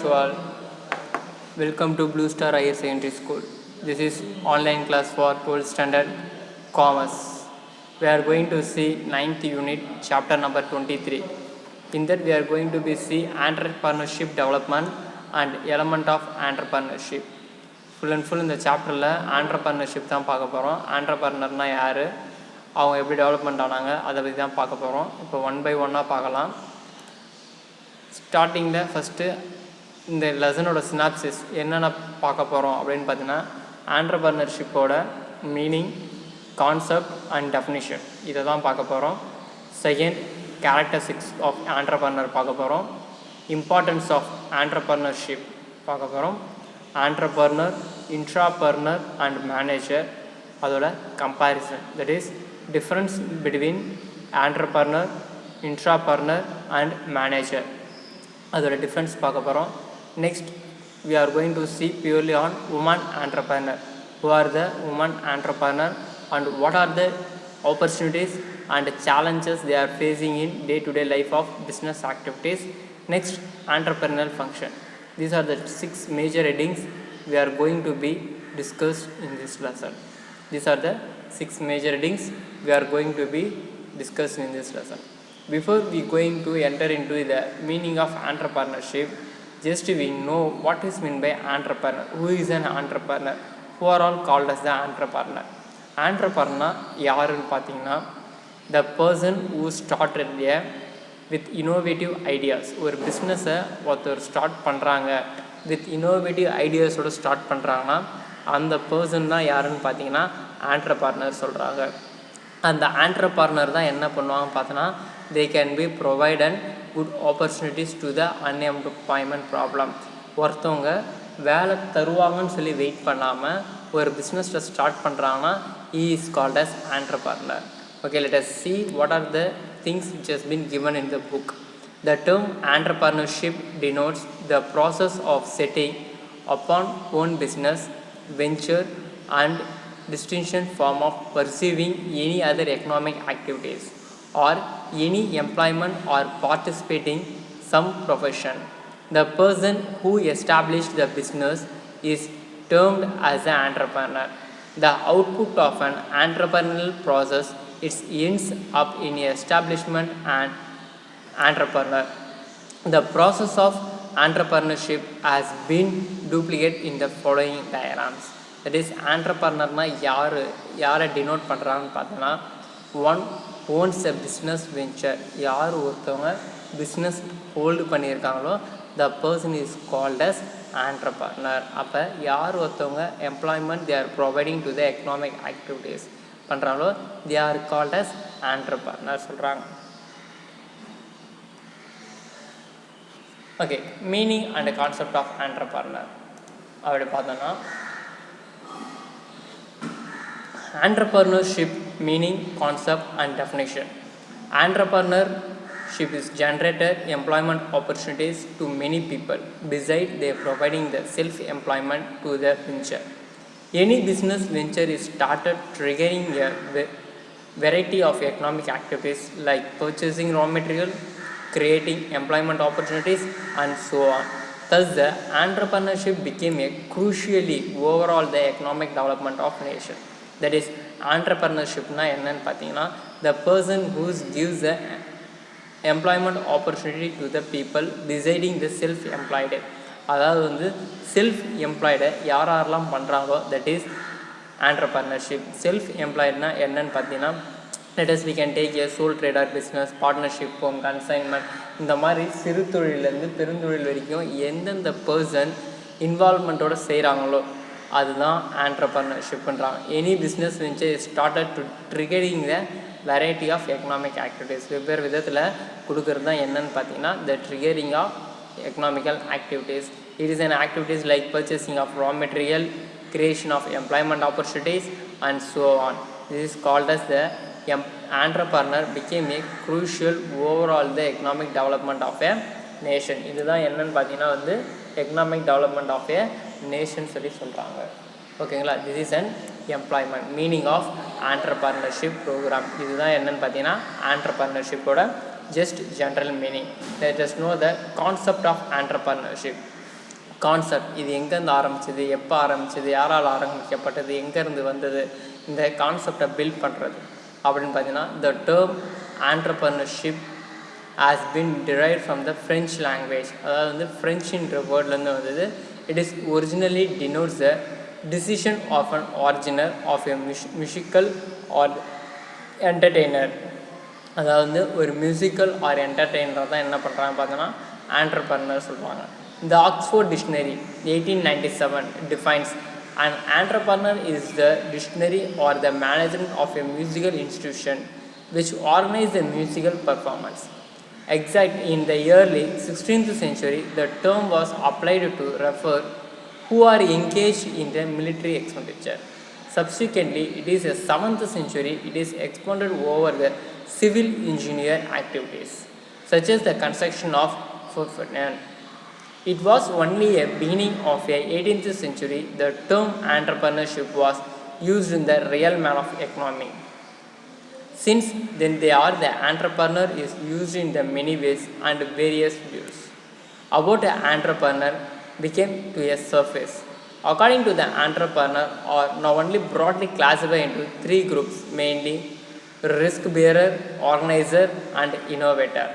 to all. Welcome to Blue Star Higher Secondary School. This is online class for 12th standard commerce. We are going to see 9th unit chapter number 23. In that we are going to be see entrepreneurship development and element of entrepreneurship. Full and full இந்த சாப்டரில் entrepreneurship தான் பார்க்க போகிறோம். entrepreneurனா யார், அவங்க எப்படி development ஆனாங்க, அதை பற்றி தான் பார்க்க போகிறோம். இப்போ ஒன் பை ஒன்னாக பார்க்கலாம். ஸ்டார்டிங்கில் ஃபஸ்ட்டு இந்த லெசனோட சினாப்சிஸ் என்னென்ன பார்க்க போகிறோம் அப்படின்னு பார்த்தீங்கன்னா, ஆண்டர்பிரனர்ஷிப்போட மீனிங், கான்செப்ட் அண்ட் டெஃபினிஷன் இதை தான் பார்க்க போகிறோம். செகண்ட், கேரக்டரிஸ்டிக்ஸ் ஆஃப் ஆண்டர்பிரனர் பார்க்க போகிறோம். இம்பார்ட்டன்ஸ் ஆஃப் ஆண்டர்பிரனர்ஷிப் பார்க்க போகிறோம். ஆண்டர்பிரனர், இன்ட்ராபிரனர் அண்ட் மேனேஜர், அதோட comparison, that is difference between entrepreneur, intrapreneur and manager, அதோட டிஃப்ரென்ஸ் பார்க்க போகிறோம். Next we are going to see purely on woman entrepreneur. Who are the woman entrepreneur and what are the opportunities and challenges they are facing in day-to-day life of business activities. Next, entrepreneurial function. These are the 6 major headings we are going to be discussed in this lesson. These are the 6 major headings we are going to be discussed in this lesson. Before we going to enter into the meaning of entrepreneurship, just we know what is meant by entrepreneur. Who is an entrepreneur? Who are all called as the entrepreneur? Entrepreneur யாருன்னு பார்த்தீங்கன்னா, the person who started with innovative ideas. ஒரு பிஸ்னஸை ஒருத்தர் start பண்ணுறாங்க, with innovative ஐடியாஸோடு start பண்ணுறாங்கன்னா அந்த person தான் யாருன்னு பார்த்தீங்கன்னா ஆண்டர்பிரனர் சொல்கிறாங்க. அந்த ஆண்டர்பிரனர் தான் என்ன பண்ணுவாங்க பார்த்தோன்னா, they can be provided good opportunities to the unemployment problem. ஒருத்தவங்க வேலை தருவாங்கன்னு சொல்லி வெயிட் பண்ணாமல் ஒரு பிஸ்னஸில் ஸ்டார்ட் பண்ணுறாங்கன்னா he is called as entrepreneur. Okay, let us see what are the things which has been given in the book. The term entrepreneurship denotes the process of setting upon own business venture and distinction form of pursuing any other economic activities or any employment or participating some profession. The person who established the business is termed as an entrepreneur. The output of an entrepreneurial process it ends up in establishment and entrepreneur. The process of entrepreneurship has been duplicated in the following diagrams. That is, entrepreneurனா யாரை denote பண்ணுறாங்கன்னு பார்த்தோன்னா, one owns a business venture. யார் ஒருத்தவங்க business hold பண்ணியிருக்காங்களோ the person is called as entrepreneur. அப்போ யார் ஒருத்தவங்க employment they are providing to the economic activities பண்ணுறாங்களோ they are called as entrepreneur சொல்கிறாங்க. Okay, meaning and concept of entrepreneur அப்படி பார்த்தோன்னா, entrepreneurship meaning, concept and definition. Entrepreneurship is generated employment opportunities to many people besides they providing the self-employment to the venture. Any business venture is started triggering a variety of economic activities like purchasing raw material, creating employment opportunities and so on. Thus the entrepreneurship became a crucially overall the economic development of nation. That is, entrepreneurshipனா என்னன்னு பார்த்தீங்கன்னா, the person who gives the employment opportunity to the people deciding the self-employed. அதாவது வந்து self எம்ப்ளாய்டை யாரெல்லாம் பண்ணுறாங்களோ that is entrepreneurship. Self எம்ப்ளாய்டுனா என்னன்னு பார்த்தீங்கன்னா, let us we can take a sole trader business, partnership, home consignment, இந்த மாதிரி சிறு தொழிலேருந்து பெருந்தொழில் வரைக்கும் எந்தெந்த பர்சன் இன்வால்மெண்ட்டோடு செய்கிறாங்களோ அதுதான் ஆண்டர்பிரனர்ஷிப்ன்றாங்க. Any business venture is started to triggering the variety of economic activities. வெவ்வேறு விதத்தில் கொடுக்கறது தான் என்னன்னு பார்த்தீங்கன்னா the triggering of economical activities. It is an activities like purchasing of raw material, creation of employment opportunities and so on. This is called as the entrepreneur became a crucial overall the economic development of a nation. இதுதான் என்னன்னு பார்த்தீங்கன்னா வந்து economic development of a nation சொல்லி சொல்கிறாங்க. ஓகேங்களா, this is an employment meaning of entrepreneurship program. இதுதான் என்னன்னு பார்த்தீங்கன்னா ஆண்டர்பிரனர்ஷிப்போட just general meaning. Let us know the concept of entrepreneurship. Concept, இது எங்கேருந்து ஆரம்பிச்சது, எப்போ ஆரம்பிச்சது, யாரால் ஆரம்பிக்கப்பட்டது, எங்கேருந்து வந்தது, இந்த கான்செப்டை பில்ட் பண்ணுறது அப்படின்னு பார்த்தீங்கன்னா the term entrepreneurship has been derived from the French language. அதாவது வந்து ஃப்ரெஞ்சுன்ற வேர்ட்லேருந்து வந்தது. It is originally denotes the decision of an originator of a musical or entertainer. அதாவது வந்து ஒரு மியூசிக்கல் ஆர் என்டர்டெய்னர் தான் என்ன பண்ணுறாங்க பார்த்தோன்னா ஆண்டர்பிரனர் சொல்லுவாங்க. The Oxford Dictionary 1897 defines an entrepreneur is the dictionary or the management of a musical institution which organizes a musical performance. Exact in the early 16th century, the term was applied to refer who are engaged in the military expenditure. Subsequently, it is a 7th century, it is expanded over the civil engineer activities, such as the construction of fortifications. It was only a beginning of the 18th century the term entrepreneurship was used in the realm of economy. Since then, the entrepreneur is used in the many ways and various views. About an entrepreneur became to a surface. According to the entrepreneur are now only broadly classified into three groups, mainly risk bearer, organizer and innovator.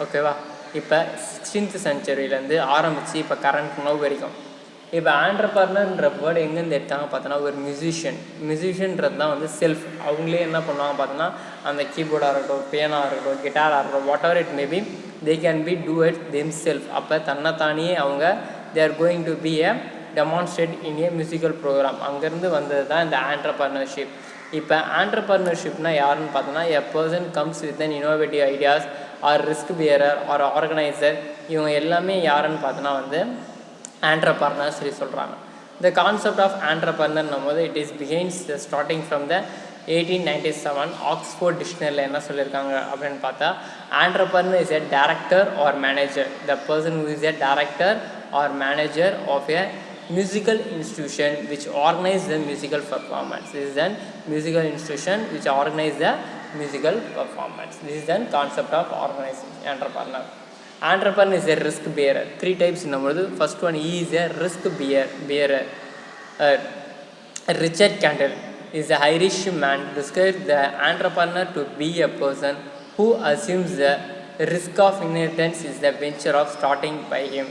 ஓகேவா? இப்போ 16th சென்ச்சுரியிலேருந்து ஆரம்பித்து இப்போ current no வரைக்கும் இப்போ ஆண்டர்பிரனர்ன்ற word எங்கேருந்து எடுத்தாங்க பார்த்தோன்னா ஒரு மியூசிஷியன்றது தான் வந்து செல்ஃப். அவங்களே என்ன பண்ணுவாங்க பார்த்தோன்னா அந்த கீபோர்டாக இருக்கட்டும், பியானாக இருக்கட்டும், கிட்டாராக இருக்கட்டும், whatever it maybe they can be do it them self. அப்போ தன்னைத்தானியே அவங்க they are going to be a demonstrate in a musical program. அங்கேருந்து வந்தது தான் இந்த ஆண்டர்பிரனர்ஷிப். இப்போ ஆண்டர்பிரனர்ஷிப்னா யாருன்னு பார்த்தோன்னா a person comes with an innovative ideas or risk bearer or organiser. இவங்க எல்லாமே யாருன்னு பார்த்தோன்னா வந்து ஆண்டர்பிரனர் சொல்லி சொல்கிறாங்க. The concept of entrepreneur நம்மோது it is begins the starting from the 1897 Oxford Dictionary என்ன சொல்லியிருக்காங்க அப்படின்னு பார்த்தா entrepreneur is a director or manager. The person who is a director or manager of a musical institution which organize the musical performance. This is an musical institution which organize the musical performance. This is the concept of organization entrepreneur. Entrepreneur is a risk bearer. Three types in the first one, he is a risk bearer. Richard Candle is an Irish man describes the entrepreneur to be a person who assumes the risk of inheritance is the venture of starting by him.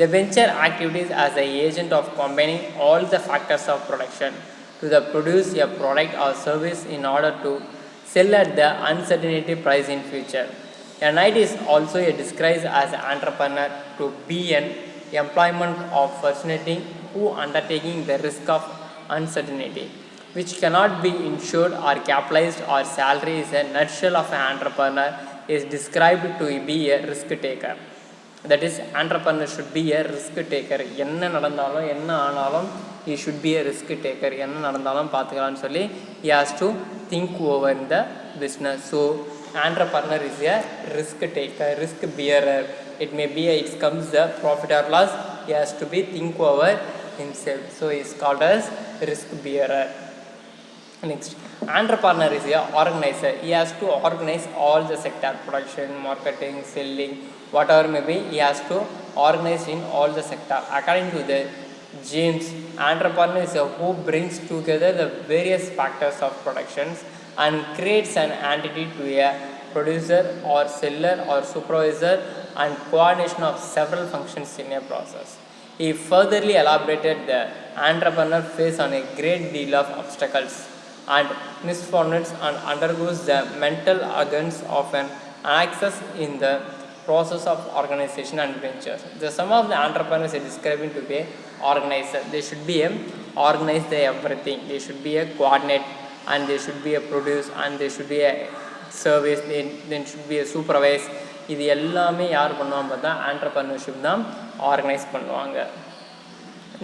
The venture activities as an agent of combining all the factors of production to produce a product or service in order to sell at the uncertainty price in future. A knight is also described as an entrepreneur to be an employment of fascinating who undertaking the risk of uncertainty, which cannot be insured or capitalized or salary is a nutshell of an entrepreneur is described to be a risk taker. That is, entrepreneur should be a risk taker. என்ன நடந்தாலும் என்ன ஆனாலும் he should be a risk taker. என்ன நடந்தாலும் பார்த்துக்கலாம்னு சொல்லி he has to think over the business. So entrepreneur is a risk taker, risk bearer. It may be it comes the profit or loss, he has to be think over himself. So he is called as risk bearer. Next, entrepreneur is a organizer. He has to organize all the sector, production, marketing, selling, whatever may be, he has to organize in all the sector. According to the James, entrepreneur is who brings together the various factors of productions and creates an entity to a producer or seller or supervisor and coordination of several functions in a process. He furtherly elaborated the entrepreneur face on a great deal of obstacles and misfortunes and undergoes the mental organs of an access in the process of organization and ventures. The sum of the entrepreneurs is describing to be a organizer. They should be a organize the everything. They should be a coordinate and they should be a produce and they should be a service. Then should be a supervise. இது எல்லாமே யார் பண்ணுவாங்க பார்த்தா entrepreneurship தான் organise பண்ணுவாங்க.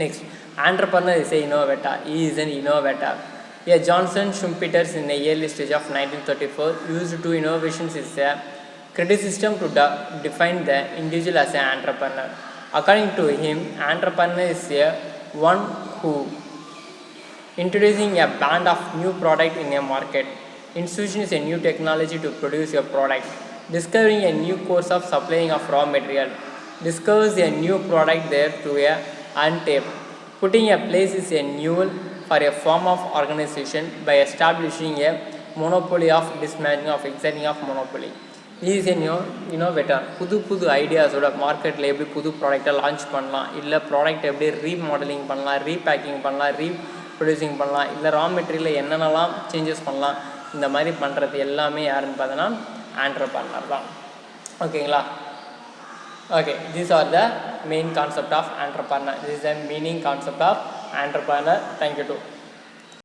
Next, entrepreneur is a innovator. He is an innovator. A Johnson Schumpeter's in the early stage of 1934 used two innovations is a criticism to define the individual as an entrepreneur. According to him, entrepreneur is a one who introducing a band of new product in a market, introducing a new technology to produce a product, discovering a new course of supplying of raw material, discovers a new product there to a untapped. Putting a place is a new for a form of organization by establishing a monopoly of dismantling of exiting of monopoly. This is a new innovator. புது ஐடியாஸோட மார்க்கெட்டில் எப்படி புது ப்ராடக்டை launch பண்ணலாம், இல்லை product எப்படி remodelling பண்ணலாம், repacking பண்ணலாம், ரீப்ரொடியூசிங் பண்ணலாம், இல்லை ரா மெட்டீரியலில் என்னென்னலாம் சேஞ்சஸ் பண்ணலாம், இந்த மாதிரி பண்ணுறது எல்லாமே யாருன்னு பார்த்தோன்னா ஆண்டர்பிரனர் தான். ஓகேங்களா? Okay, these are the main concept of entrepreneur. This is the meaning concept of entrepreneur. Thank you too.